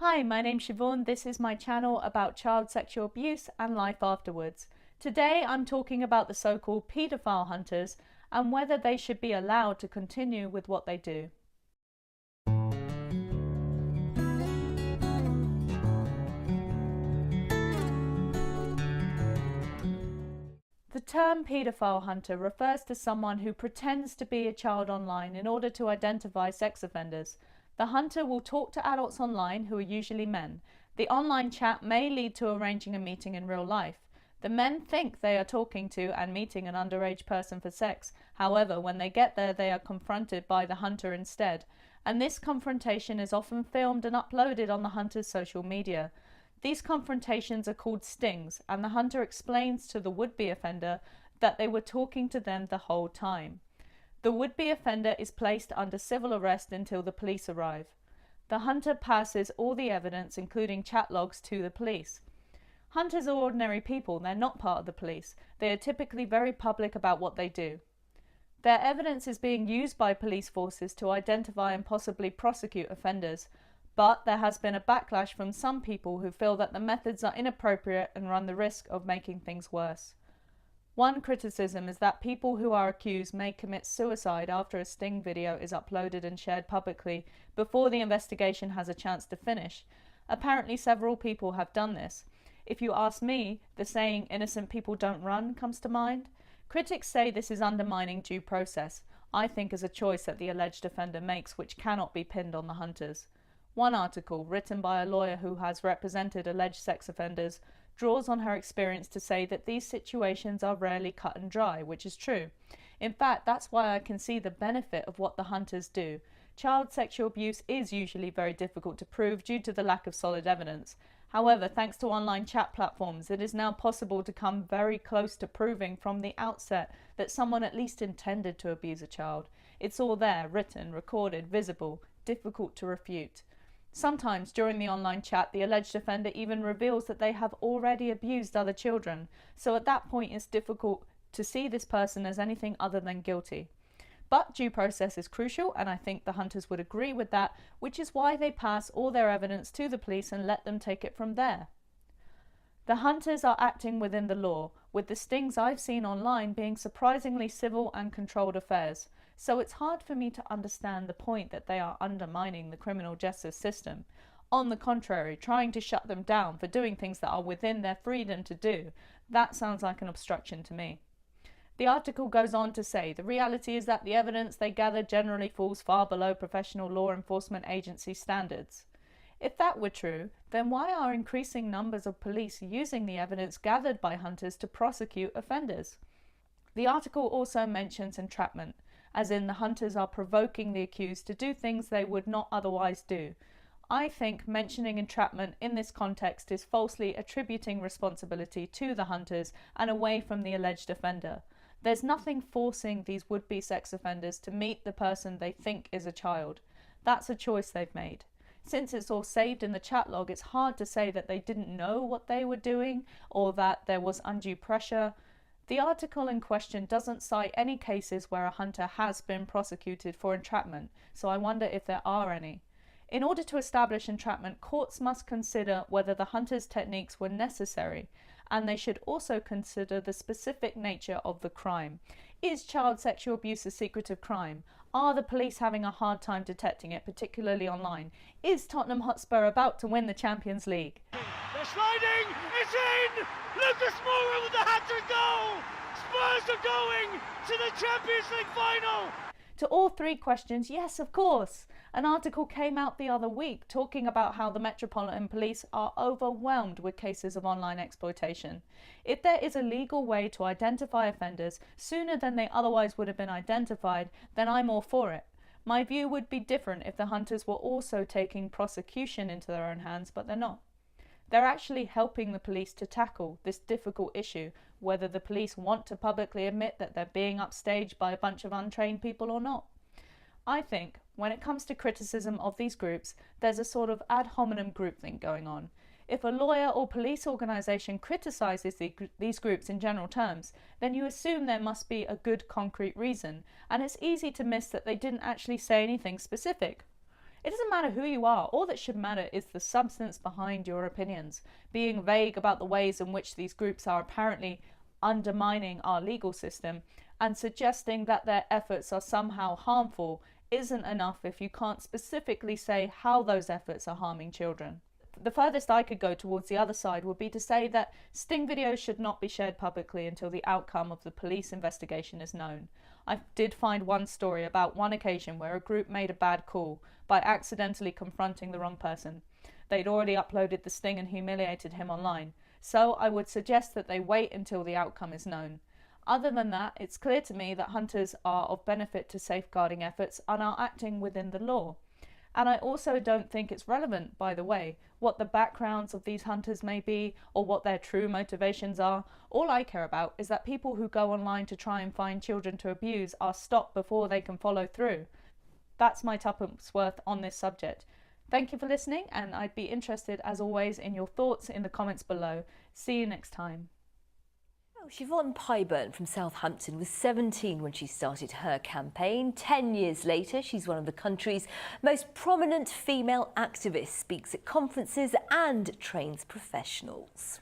Hi, my name's Siobhan. This is my channel about child sexual abuse and life afterwards. Today I'm talking about the so-called paedophile hunters and whether they should be allowed to continue with what they do. The term paedophile hunter refers to someone who pretends to be a child online in order to identify sex offenders. The hunter will talk to adults online who are usually men. The online chat may lead to arranging a meeting in real life. The men think they are talking to and meeting an underage person for sex. However, when they get there, they are confronted by the hunter instead. And this confrontation is often filmed and uploaded on the hunter's social media. These confrontations are called stings, and the hunter explains to the would-be offender that they were talking to them the whole time. The would-be offender is placed under civil arrest until the police arrive. The hunter passes all the evidence, including chat logs, to the police. Hunters are ordinary people. They're not part of the police. They are typically very public about what they do. Their evidence is being used by police forces to identify and possibly prosecute offenders. But there has been a backlash from some people who feel that the methods are inappropriate and run the risk of making things worse. One criticism is that people who are accused may commit suicide after a sting video is uploaded and shared publicly before the investigation has a chance to finish. Apparently several people have done this. If you ask me, the saying "innocent people don't run" comes to mind. Critics say this is undermining due process. I think is a choice that the alleged offender makes which cannot be pinned on the hunters. One article, written by a lawyer who has represented alleged sex offenders, draws on her experience to say that these situations are rarely cut and dry, which is true. In fact, that's why I can see the benefit of what the hunters do. Child sexual abuse is usually very difficult to prove due to the lack of solid evidence. However, thanks to online chat platforms, it is now possible to come very close to proving from the outset that someone at least intended to abuse a child. It's all there, written, recorded, visible, difficult to refute. Sometimes during the online chat, the alleged offender even reveals that they have already abused other children, so at that point it's difficult to see this person as anything other than guilty. But due process is crucial, and I think the hunters would agree with that, which is why they pass all their evidence to the police and let them take it from there. The hunters are acting within the law, with the stings I've seen online being surprisingly civil and controlled affairs. So it's hard for me to understand the point that they are undermining the criminal justice system. On the contrary, trying to shut them down for doing things that are within their freedom to do, that sounds like an obstruction to me. The article goes on to say the reality is that the evidence they gather generally falls far below professional law enforcement agency standards. If that were true, then why are increasing numbers of police using the evidence gathered by hunters to prosecute offenders? The article also mentions entrapment, as in the hunters are provoking the accused to do things they would not otherwise do. I think mentioning entrapment in this context is falsely attributing responsibility to the hunters and away from the alleged offender. There's nothing forcing these would-be sex offenders to meet the person they think is a child. That's a choice they've made. Since it's all saved in the chat log, it's hard to say that they didn't know what they were doing or that there was undue pressure. The article in question doesn't cite any cases where a hunter has been prosecuted for entrapment, so I wonder if there are any. In order to establish entrapment, courts must consider whether the hunter's techniques were necessary, and they should also consider the specific nature of the crime. Is child sexual abuse a secretive crime? Are the police having a hard time detecting it, particularly online? Is Tottenham Hotspur about to win the Champions League? They're sliding! It's in! Lucas Moura with the hat-trick goal! Spurs are going to the Champions League final! To all three questions, yes, of course. An article came out the other week talking about how the Metropolitan Police are overwhelmed with cases of online exploitation. If there is a legal way to identify offenders sooner than they otherwise would have been identified, then I'm all for it. My view would be different if the hunters were also taking prosecution into their own hands, but they're not. They're actually helping the police to tackle this difficult issue, whether the police want to publicly admit that they're being upstaged by a bunch of untrained people or not. I think, when it comes to criticism of these groups, there's a sort of ad hominem groupthink going on. If a lawyer or police organisation criticises these groups in general terms, then you assume there must be a good concrete reason, and it's easy to miss that they didn't actually say anything specific. It doesn't matter who you are. All that should matter is the substance behind your opinions. Being vague about the ways in which these groups are apparently undermining our legal system and suggesting that their efforts are somehow harmful isn't enough if you can't specifically say how those efforts are harming children. The furthest I could go towards the other side would be to say that sting videos should not be shared publicly until the outcome of the police investigation is known. I did find one story about one occasion where a group made a bad call by accidentally confronting the wrong person. They'd already uploaded the sting and humiliated him online, so I would suggest that they wait until the outcome is known. Other than that, it's clear to me that hunters are of benefit to safeguarding efforts and are acting within the law. And I also don't think it's relevant, by the way, what the backgrounds of these hunters may be or what their true motivations are. All I care about is that people who go online to try and find children to abuse are stopped before they can follow through. That's my tuppence worth on this subject. Thank you for listening, and I'd be interested, as always, in your thoughts in the comments below. See you next time. Siobhan from Southampton was 17 when she started her campaign. 10 years later, she's one of the country's most prominent female activists, speaks at conferences and trains professionals.